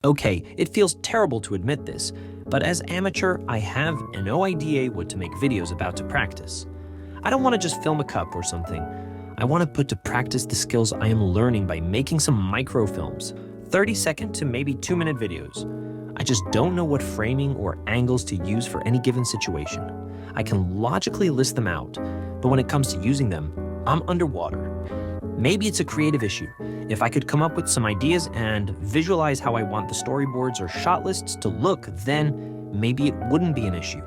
Okay, it feels terrible to admit this, but as amateur, I have no idea what to make videos about to practice. I don't want to just film a cup or something. I want to put to practice the skills I am learning by making some microfilms, 30-second to maybe 2-minute videos. I just don't know what framing or angles to use for any given situation. I can logically list them out, but when it comes to using them, I'm underwater. Maybe it's a creative issue. If I could come up with some ideas and visualize how I want the storyboards or shot lists to look, then maybe it wouldn't be an issue.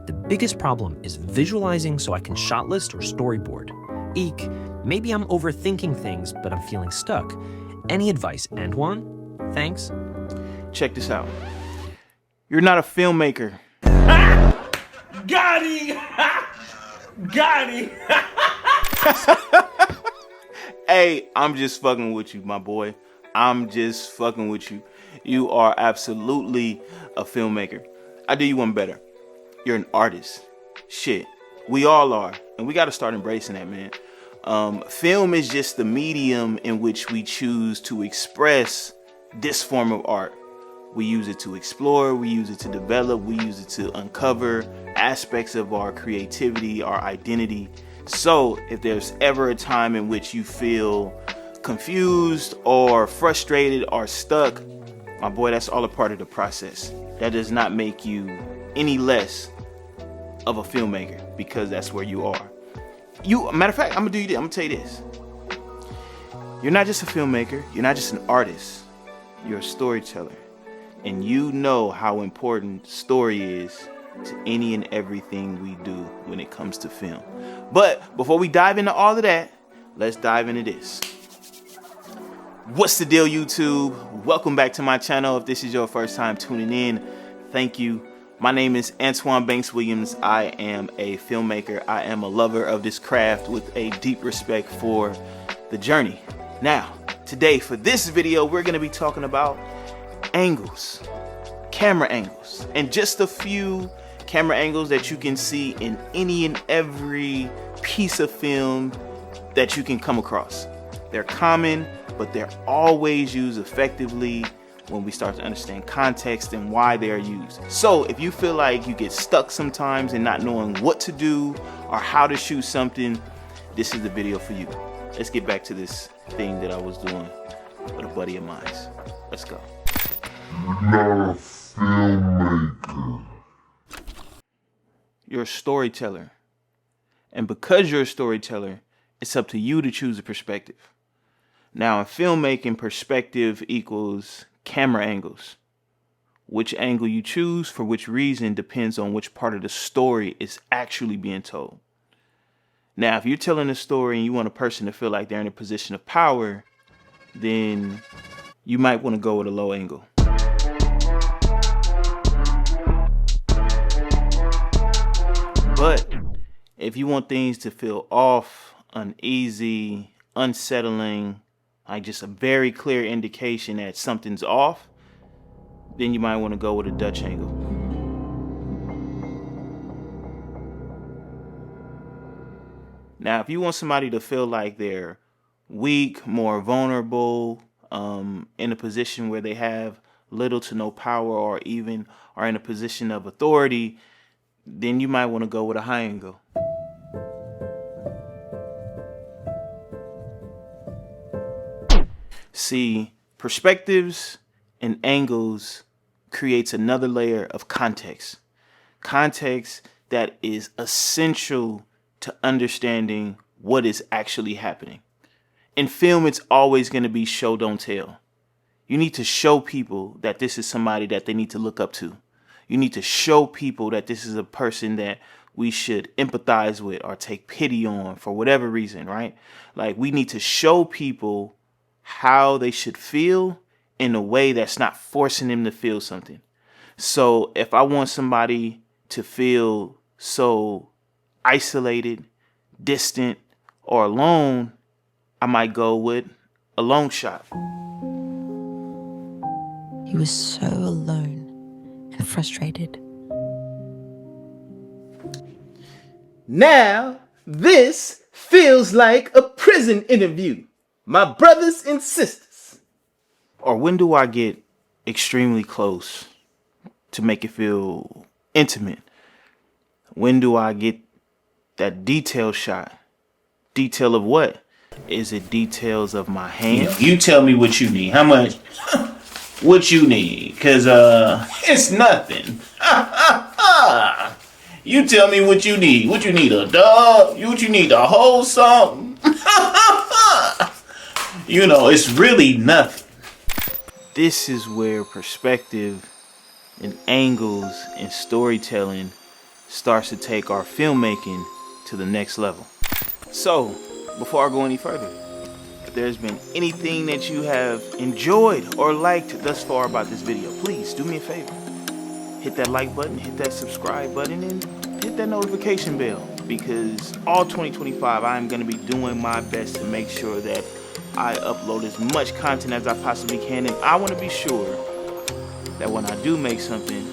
The biggest problem is visualizing so I can shot list or storyboard. Eek, maybe I'm overthinking things, but I'm feeling stuck. Any advice, Antoine? Thanks. Check this out. You're not a filmmaker. Got him! Got him! Hey, I'm just fucking with you, my boy. I'm just fucking with you. You are absolutely a filmmaker. I do you one better. You're an artist. Shit, we all are. And we got to start embracing that, man. Film is just the medium in which we choose to express this form of art. We use it to explore, we use it to develop, we use it to uncover aspects of our creativity, our identity. So if there's ever a time in which you feel confused or frustrated or stuck, my boy, that's all a part of the process. That does not make you any less of a filmmaker, because that's where you are. Matter of fact, I'm gonna tell you this. You're not just a filmmaker, you're not just an artist, you're a storyteller. And you know how important story is to any and everything we do when it comes to film. But before we dive into all of that, let's dive into this. What's the deal, YouTube? Welcome back to my channel. If this is your first time tuning in, thank you. My name is Antoine Banks Williams. I am a filmmaker. I am a lover of this craft with a deep respect for the journey. Now, today for this video, we're going to be talking about angles, camera angles, and just a few camera angles that you can see in any and every piece of film that you can come across. They're common, but they're always used effectively when we start to understand context and why they are used. So if you feel like you get stuck sometimes in not knowing what to do or how to shoot something, this is the video for you. Let's get back to this thing that I was doing with a buddy of mine. Let's go. You're not a filmmaker. You're a storyteller. And because you're a storyteller, it's up to you to choose a perspective. Now, in filmmaking, perspective equals camera angles. Which angle you choose for which reason depends on which part of the story is actually being told. Now, if you're telling a story and you want a person to feel like they're in a position of power, then you might want to go with a low angle. But if you want things to feel off, uneasy, unsettling, like just a very clear indication that something's off, then you might want to go with a Dutch angle. Now, if you want somebody to feel like they're weak, more vulnerable, in a position where they have little to no power or even are in a position of authority, then you might want to go with a high angle. See, perspectives and angles creates another layer of context. Context that is essential to understanding what is actually happening. In film, it's always going to be show, don't tell. You need to show people that this is somebody that they need to look up to. You need to show people that this is a person that we should empathize with or take pity on for whatever reason, right? Like, we need to show people how they should feel in a way that's not forcing them to feel something. So if I want somebody to feel so isolated, distant, or alone, I might go with a long shot. He was so alone and frustrated. Now, this feels like a prison interview. My brothers and sisters. Or when do I get extremely close to make it feel intimate? When do I get that detail shot? Detail of what? Is it details of my hand? You tell me what you need. How much? What you need? Cause it's nothing. You tell me what you need. What you need, a dog? What you need, a whole song? You know, it's really nothing. This is where perspective and angles and storytelling starts to take our filmmaking to the next level. So, before I go any further, if there's been anything that you have enjoyed or liked thus far about this video, please do me a favor. Hit that like button, hit that subscribe button, and hit that notification bell, because all 2025 I'm going to be doing my best to make sure that I upload as much content as I possibly can, and I want to be sure that when I do make something,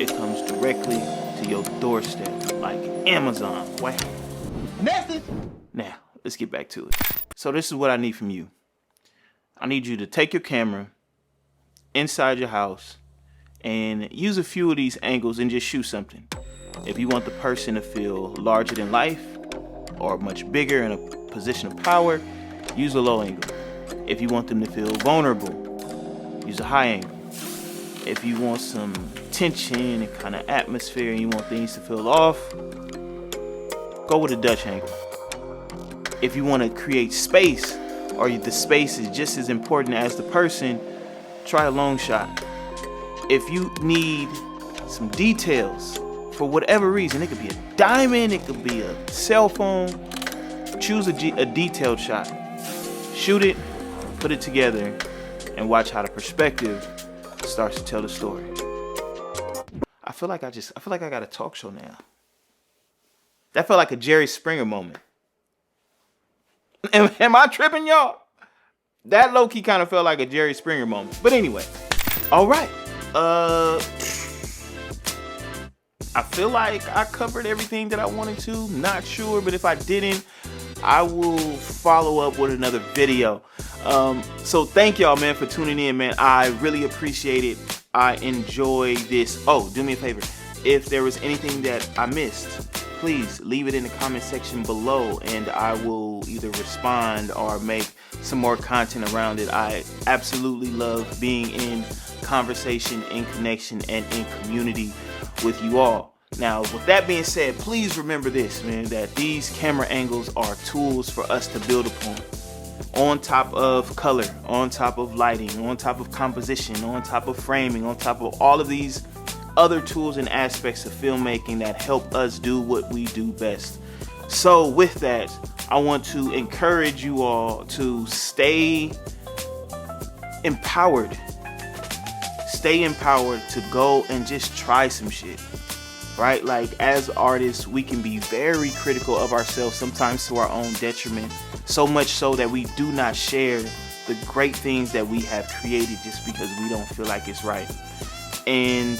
it comes directly to your doorstep, like Amazon. Wow. Now, let's get back to it. So this is what I need from you. I need you to take your camera inside your house and use a few of these angles and just shoot something. If you want the person to feel larger than life or much bigger in a position of power, use a low angle. If you want them to feel vulnerable, use a high angle. If you want some tension and kind of atmosphere and you want things to feel off, go with a Dutch angle. If you want to create space, or the space is just as important as the person, try a long shot. If you need some details, for whatever reason, it could be a diamond, it could be a cell phone, choose a detailed shot. Shoot it, put it together, and watch how the perspective starts to tell the story. I feel like I got a talk show now. That felt like a Jerry Springer moment. Am I tripping, y'all? That low-key kind of felt like a Jerry Springer moment. But anyway, all right. I feel like I covered everything that I wanted to. Not sure, but if I didn't, I will follow up with another video. So thank y'all, man, for tuning in, man. I really appreciate it. I enjoy this. Oh, do me a favor. If there was anything that I missed, please leave it in the comment section below and I will either respond or make some more content around it. I absolutely love being in conversation, in connection, and in community with you all. Now, with that being said, please remember this, man, that these camera angles are tools for us to build upon. On top of color, on top of lighting, on top of composition, on top of framing, on top of all of these other tools and aspects of filmmaking that help us do what we do best. So with that, I want to encourage you all to stay empowered. Stay empowered to go and just try some shit. Right? Like, as artists, we can be very critical of ourselves, sometimes to our own detriment. So much so that we do not share the great things that we have created just because we don't feel like it's right. And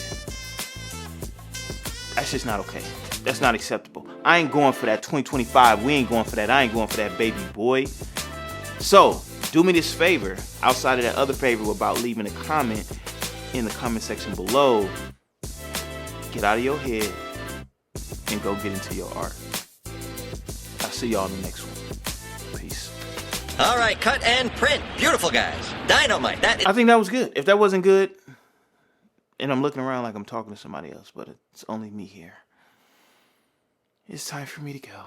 that's just not okay. That's not acceptable. I ain't going for that 2025. We ain't going for that. I ain't going for that, baby boy. So, do me this favor, outside of that other favor about leaving a comment in the comment section below. Get out of your head and go get into your art. I'll see y'all in the next one. Peace. All right, cut and print. Beautiful, guys. Dynamite. I think that was good. If that wasn't good, and I'm looking around like I'm talking to somebody else, but it's only me here, it's time for me to go.